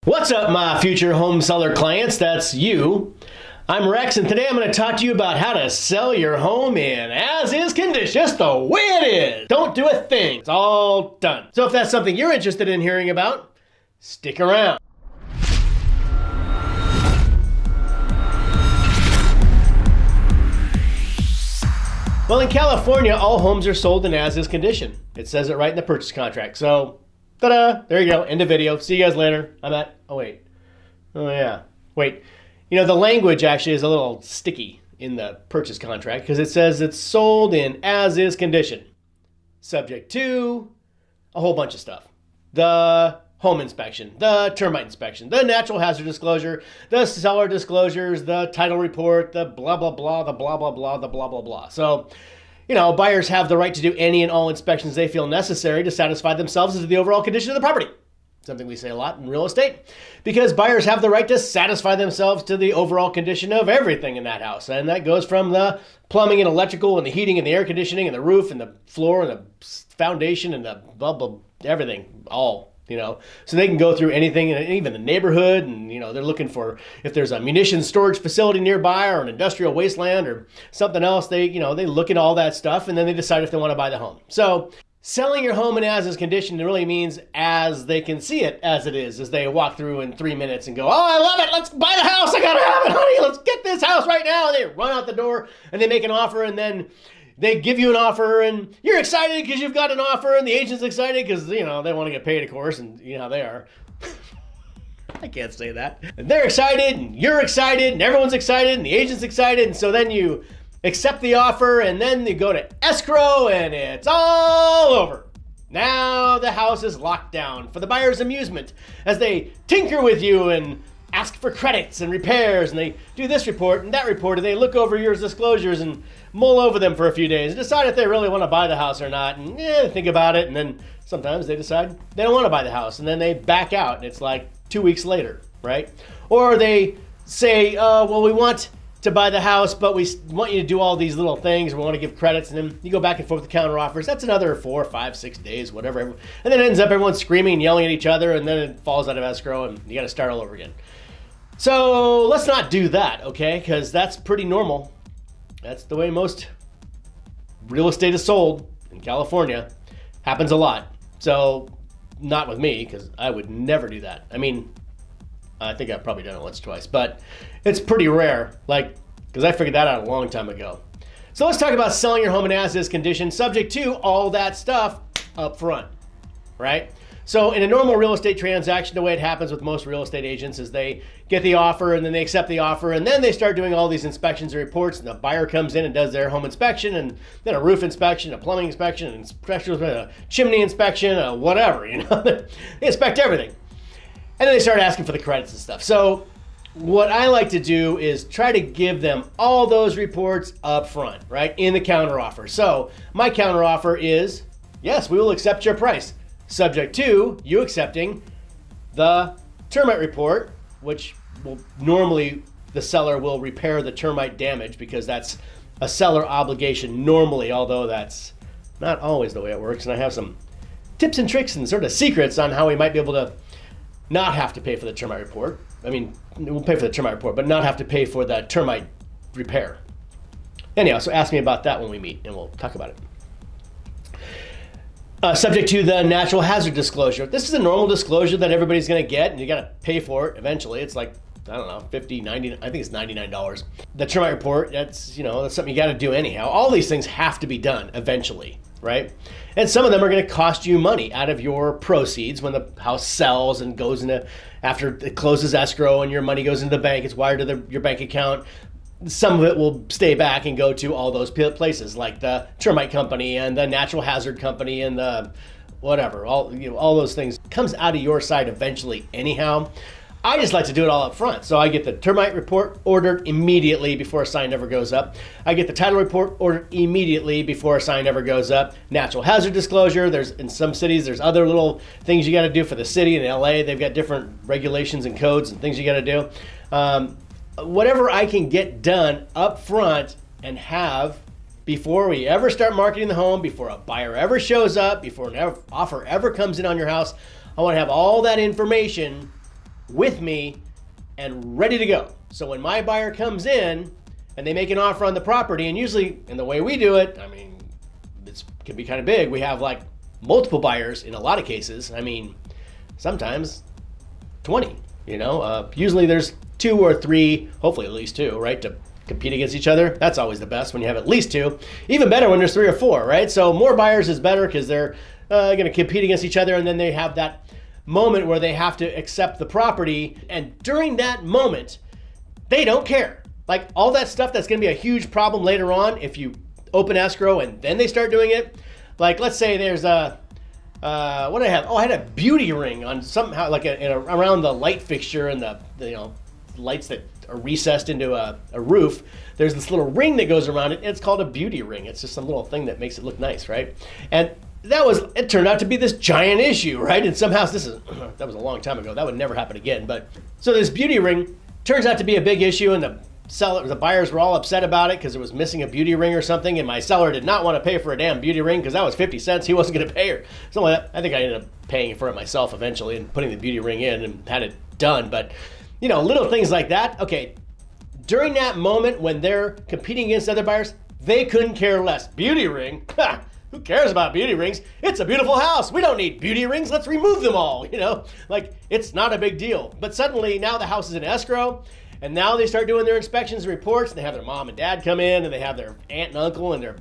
What's up, my future home seller clients? That's you. I'm Rex, and today I'm going to talk to you about how to sell your home in as-is condition, just the way it is. Don't do a thing. It's all done. So if that's something you're interested in hearing about, stick around. Well, in California, all homes are sold in as-is condition. It says it right in the purchase contract. So, ta-da, there you go, end of video. See you guys later. Wait. You know, the language actually is a little sticky in the purchase contract because it says it's sold in as-is condition, subject to a whole bunch of stuff. The home inspection, the termite inspection, the natural hazard disclosure, the seller disclosures, the title report, the blah, blah, blah, the blah, blah, blah, the blah, blah, blah. So, you know, buyers have the right to do any and all inspections they feel necessary to satisfy themselves as to the overall condition of the property. Something we say a lot in real estate, because buyers have the right to satisfy themselves to the overall condition of everything in that house. And that goes from the plumbing and electrical and the heating and the air conditioning and the roof and the floor and the foundation and the blah, blah, everything, all. You know, so they can go through anything, and even the neighborhood, and, you know, they're looking for if there's a munitions storage facility nearby or an industrial wasteland or something else. They look at all that stuff, and then they decide if they want to buy the home. So selling your home in as-is condition really means as they can see it as it is, as they walk through in 3 minutes and go, oh, I love it, let's buy the house, I gotta have it, honey, let's get this house right now. And they run out the door and they make an offer, and then they give you an offer, and you're excited because you've got an offer, and the agent's excited because, you know, they want to get paid, of course, and you know how they are. I can't say that. And they're excited, and you're excited, and everyone's excited, and the agent's excited, and so then you accept the offer, and then you go to escrow, and it's all over. Now the house is locked down for the buyer's amusement as they tinker with you and ask for credits and repairs, and they do this report and that report, and they look over your disclosures and mull over them for a few days and decide if they really want to buy the house or not, and think about it, and then sometimes they decide they don't want to buy the house, and then they back out, and it's like 2 weeks later, right? Or they say, well, we want to buy the house, but we want you to do all these little things, we want to give credits, and then you go back and forth with counter offers. That's another 4, 5, 6 days, whatever, and then it ends up everyone screaming and yelling at each other, and then it falls out of escrow, and you got to start all over again. So let's not do that, okay? Because that's pretty normal. That's the way most real estate is sold in California. Happens a lot. So not with me, because I would never do that. I mean, I think I've probably done it once or twice, but it's pretty rare, because I figured that out a long time ago. So let's talk about selling your home in as-is condition, subject to all that stuff up front, right? So in a normal real estate transaction, the way it happens with most real estate agents is they get the offer, and then they accept the offer, and then they start doing all these inspections and reports, and the buyer comes in and does their home inspection, and then a roof inspection, a plumbing inspection, a chimney inspection, whatever, you know. They inspect everything. And then they start asking for the credits and stuff. So what I like to do is try to give them all those reports up front, right, in the counter offer. So my counter offer is, yes, we will accept your price, subject to you accepting the termite report, which will normally the seller will repair the termite damage because that's a seller obligation normally, although that's not always the way it works. And I have some tips and tricks and sort of secrets on how we might be able to not have to pay for the termite report. I mean, we'll pay for the termite report, but not have to pay for the termite repair. Anyhow, so ask me about that when we meet, and we'll talk about it. Subject to the natural hazard disclosure. This is a normal disclosure that everybody's going to get, and you got to pay for it eventually. It's like, I don't know, $50, $90, I think it's $99. The termite report, that's something you got to do anyhow. All these things have to be done eventually, right? And some of them are going to cost you money out of your proceeds when the house sells and goes into, after it closes escrow and your money goes into the bank, it's wired to your bank account. Some of it will stay back and go to all those places like the termite company and the natural hazard company and the whatever, all those things comes out of your side eventually anyhow. I just like to do it all up front. So I get the termite report ordered immediately before a sign ever goes up. I get the title report ordered immediately before a sign ever goes up. Natural hazard disclosure. There's in some cities, there's other little things you got to do for the city. In LA, they've got different regulations and codes and things you got to do. Whatever I can get done up front and have before we ever start marketing the home, before a buyer ever shows up, before an offer ever comes in on your house, I want to have all that information with me and ready to go. So when my buyer comes in and they make an offer on the property, and usually in the way we do it, I mean, it can be kind of big. We have like multiple buyers in a lot of cases. I mean, sometimes 20, usually there's 2 or 3, hopefully at least 2, right? To compete against each other. That's always the best when you have at least 2. Even better when there's 3 or 4, right? So more buyers is better because they're going to compete against each other, and then they have that moment where they have to accept the property. And during that moment, they don't care. Like all that stuff that's going to be a huge problem later on if you open escrow and then they start doing it. Like let's say there's a what did I have? Oh, I had a beauty ring on somehow like around the light fixture and the lights that are recessed into a roof. There's this little ring that goes around it. It's called a beauty ring. It's just some little thing that makes it look nice, right? And it turned out to be this giant issue, right? And somehow that was a long time ago. That would never happen again. But so this beauty ring turns out to be a big issue, and the buyers were all upset about it because it was missing a beauty ring or something, and my seller did not want to pay for a damn beauty ring because that was 50 cents. He wasn't going to pay her. So I think I ended up paying for it myself eventually and putting the beauty ring in and had it done. But little things like that. Okay, during that moment when they're competing against other buyers, they couldn't care less. Beauty ring? Ha! Who cares about beauty rings? It's a beautiful house. We don't need beauty rings. Let's remove them all. Like it's not a big deal. But suddenly now the house is in escrow, and now they start doing their inspections and reports, and they have their mom and dad come in, and they have their aunt and uncle and their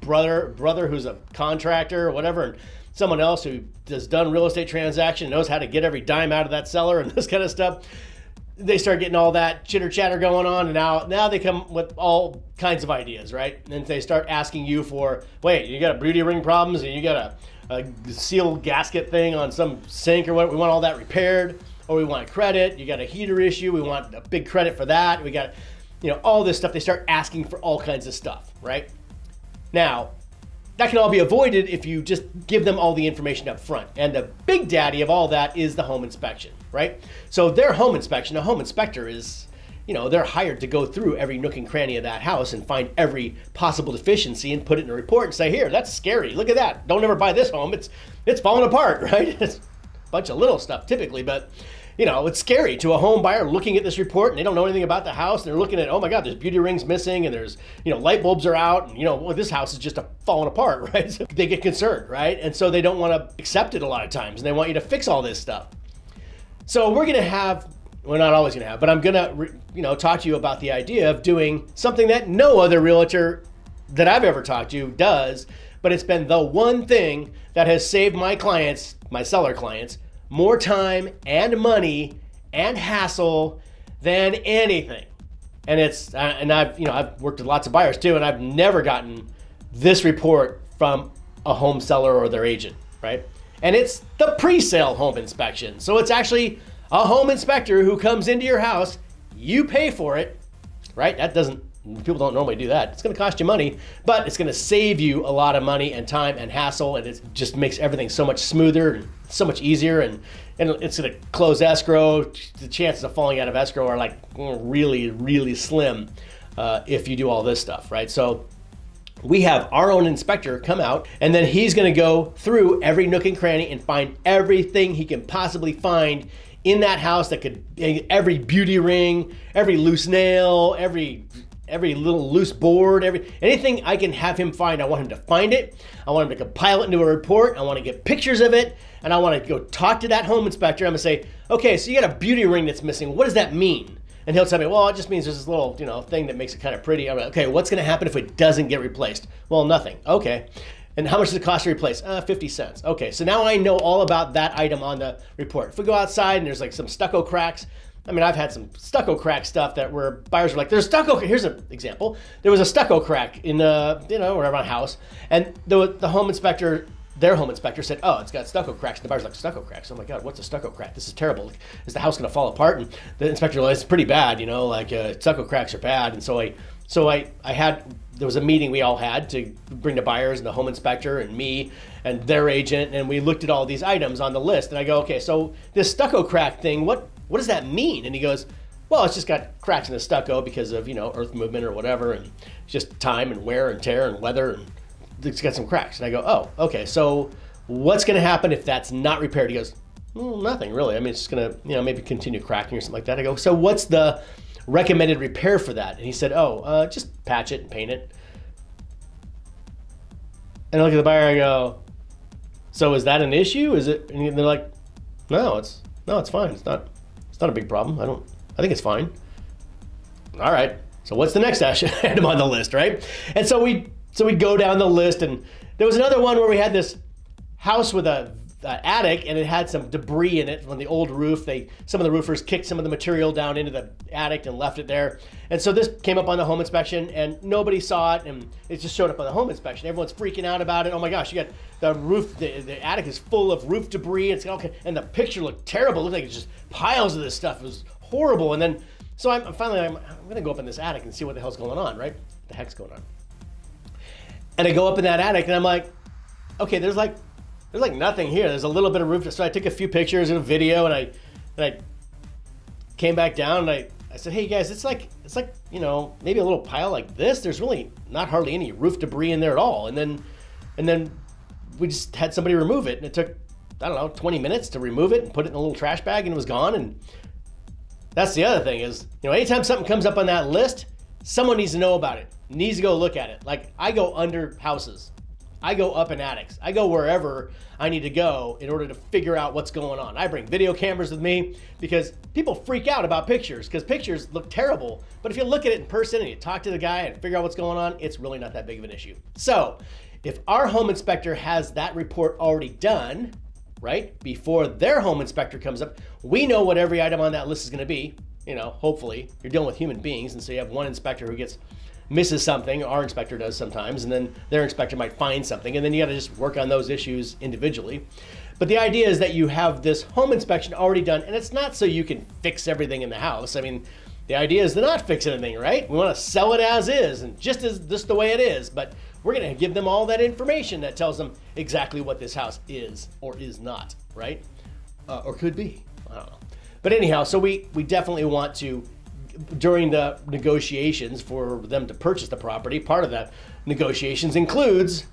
brother who's a contractor or whatever, and someone else who has done real estate transaction, knows how to get every dime out of that seller and this kind of stuff. They start getting all that chitter chatter going on, and now they come with all kinds of ideas, right? And they start asking you for, wait, you got a beauty ring problems, and you got a seal gasket thing on some sink or what? We want all that repaired, or we want credit. You got a heater issue. We want a big credit for that. We got, all this stuff. They start asking for all kinds of stuff, right? Now, that can all be avoided if you just give them all the information up front. And the big daddy of all that is the home inspection, right? So their home inspection, a home inspector is, they're hired to go through every nook and cranny of that house and find every possible deficiency and put it in a report and say, here, that's scary. Look at that. Don't ever buy this home. It's falling apart, right? It's a bunch of little stuff typically, but it's scary to a home buyer looking at this report and they don't know anything about the house. And they're looking at, oh my God, there's beauty rings missing, and there's, light bulbs are out, and well, this house is just falling apart, right? So they get concerned, right? And so they don't want to accept it a lot of times, and they want you to fix all this stuff. So we're not always going to have, but I'm going to, talk to you about the idea of doing something that no other realtor that I've ever talked to does, but it's been the one thing that has saved my seller clients, more time and money and hassle than anything. And I've worked with lots of buyers too, and I've never gotten this report from a home seller or their agent, right? And it's the pre-sale home inspection. So it's actually a home inspector who comes into your house, you pay for it, right? People don't normally do that. It's going to cost you money, but it's going to save you a lot of money and time and hassle, and it just makes everything so much smoother and so much easier, and it's going to close escrow. The chances of falling out of escrow are like really, really slim if you do all this stuff, right? So we have our own inspector come out, and then he's going to go through every nook and cranny and find everything he can possibly find in that house every beauty ring, every loose nail, every little loose board, anything I can have him find. I want him to find it. I want him to compile it into a report. I want to get pictures of it, and I want to go talk to that home inspector. I'm going to say, okay, so you got a beauty ring that's missing. What does that mean? And he'll tell me, well, it just means there's this little, thing that makes it kind of pretty. I'm like, okay, what's going to happen if it doesn't get replaced? Well, nothing. Okay. And how much does it cost to replace? 50 cents. Okay, so now I know all about that item on the report. If we go outside and there's like some stucco cracks, I've had some stucco crack stuff where buyers were like, there's stucco. Here's an example. There was a stucco crack in whatever on a house, and the home inspector, their home inspector said, oh, it's got stucco cracks. And the buyer's like, stucco cracks? Oh my God, what's a stucco crack? This is terrible. Is the house going to fall apart? And the inspector was, it's pretty bad, stucco cracks are bad. And there was a meeting we all had to bring the buyers and the home inspector and me and their agent, and we looked at all these items on the list. And I go, okay, so this stucco crack thing, what does that mean? And he goes, well, it's just got cracks in the stucco because of, earth movement or whatever, and just time and wear and tear and weather, and it's got some cracks. And I go, oh, okay, so what's going to happen if that's not repaired? He goes, well, nothing really. I mean, it's just gonna, maybe continue cracking or something like that. I go, so what's the recommended repair for that? And he said, just patch it and paint it. And I look at the buyer, I go, so is that an issue? Is it? And they're like, no, it's fine. It's not a big problem. I think it's fine. All right. So what's the next item on the list, right? And so we go down the list, and there was another one where we had this house with a attic, and it had some debris in it from the old roof. Some of the roofers kicked some of the material down into the attic and left it there. And so this came up on the home inspection, and nobody saw it, and it just showed up on the home inspection. Everyone's freaking out about it. Oh my gosh, you got the roof, the attic is full of roof debris. It's okay, and the picture looked terrible. It looked like it's just piles of this stuff. It was horrible. And then, so I'm gonna go up in this attic and see what the hell's going on, right? What the heck's going on? And I go up in that attic, and I'm like, okay, there's like nothing here. There's a little bit of roof. So I took a few pictures and a video, and I came back down, and I said, hey guys, it's like maybe a little pile like this. There's really not hardly any roof debris in there at all. And then we just had somebody remove it, and it took, I don't know, 20 minutes to remove it and put it in a little trash bag, and it was gone. And that's the other thing is, anytime something comes up on that list, someone needs to know about it, needs to go look at it. Like, I go under houses. I go up in attics. I go wherever I need to go in order to figure out what's going on. I bring video cameras with me because people freak out about pictures because pictures look terrible. But if you look at it in person and you talk to the guy and figure out what's going on, it's really not that big of an issue. So if our home inspector has that report already done, right, before their home inspector comes up, we know what every item on that list is going to be. Hopefully you're dealing with human beings. And so you have one inspector who misses something, our inspector does sometimes, and then their inspector might find something, and then you got to just work on those issues individually. But the idea is that you have this home inspection already done, and it's not so you can fix everything in the house. I mean, the idea is to not fix anything, right? We want to sell it as is, and just the way it is, but we're going to give them all that information that tells them exactly what this house is or is not, right? Or could be, I don't know. But anyhow, so we definitely want to, during the negotiations for them to purchase the property, part of that negotiations includes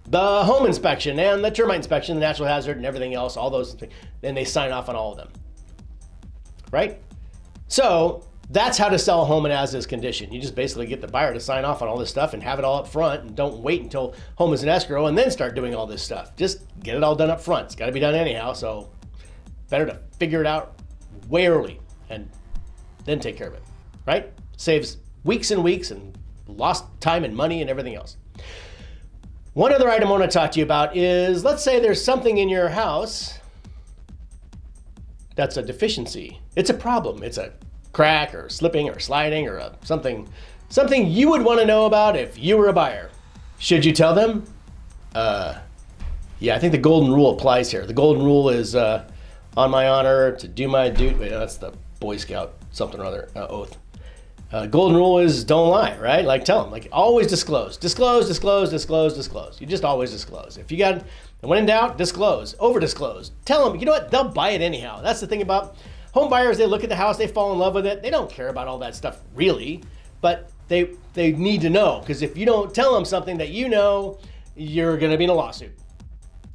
the home inspection and the termite inspection, the natural hazard and everything else, all those things. Then they sign off on all of them, right? So that's how to sell a home in as-is condition. You just basically get the buyer to sign off on all this stuff and have it all up front, and don't wait until home is in escrow and then start doing all this stuff. Just get it all done up front. It's got to be done anyhow, so better to figure it out way early and then take care of it, right? Saves weeks and weeks and lost time and money and everything else. One other item I want to talk to you about is, let's say there's something in your house that's a deficiency. It's a problem. It's a crack or slipping or sliding or something you would want to know about if you were a buyer. Should you tell them? Yeah, I think the golden rule applies here. The golden rule is on my honor to do my duty. Wait, that's the Boy Scout something or other oath. Golden rule is don't lie, right? Like, tell them, like, always disclose. Disclose. You just always disclose. If you got, when in doubt, disclose. Over disclose. Tell them, you know what, they'll buy it anyhow. That's the thing about home buyers. They look at the house, they fall in love with it. They don't care about all that stuff really, but they need to know, because if you don't tell them something that you're going to be in a lawsuit.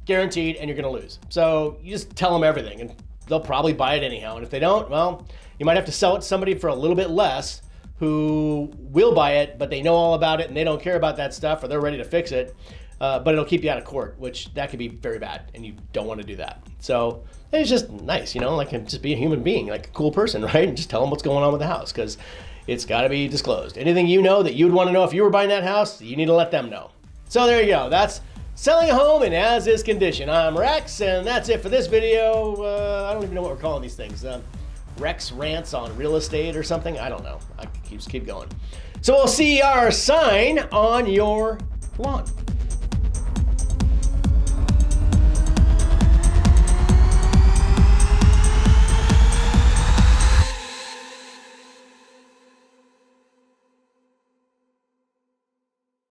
Guaranteed, and you're going to lose. So you just tell them everything, and they'll probably buy it anyhow. And if they don't, well, you might have to sell it to somebody for a little bit less who will buy it, but they know all about it and they don't care about that stuff, or they're ready to fix it. But it'll keep you out of court, which that could be very bad, and you don't want to do that. So it's just nice, like, just be a human being, like a cool person, right? And just tell them what's going on with the house, because it's got to be disclosed. Anything that you'd want to know if you were buying that house, you need to let them know. So there you go. That's selling a home in as-is condition. I'm Rex, and that's it for this video. I don't even know what we're calling these things. Rex rants on real estate or something. I don't know. I keep going. So we'll see our sign on your lawn.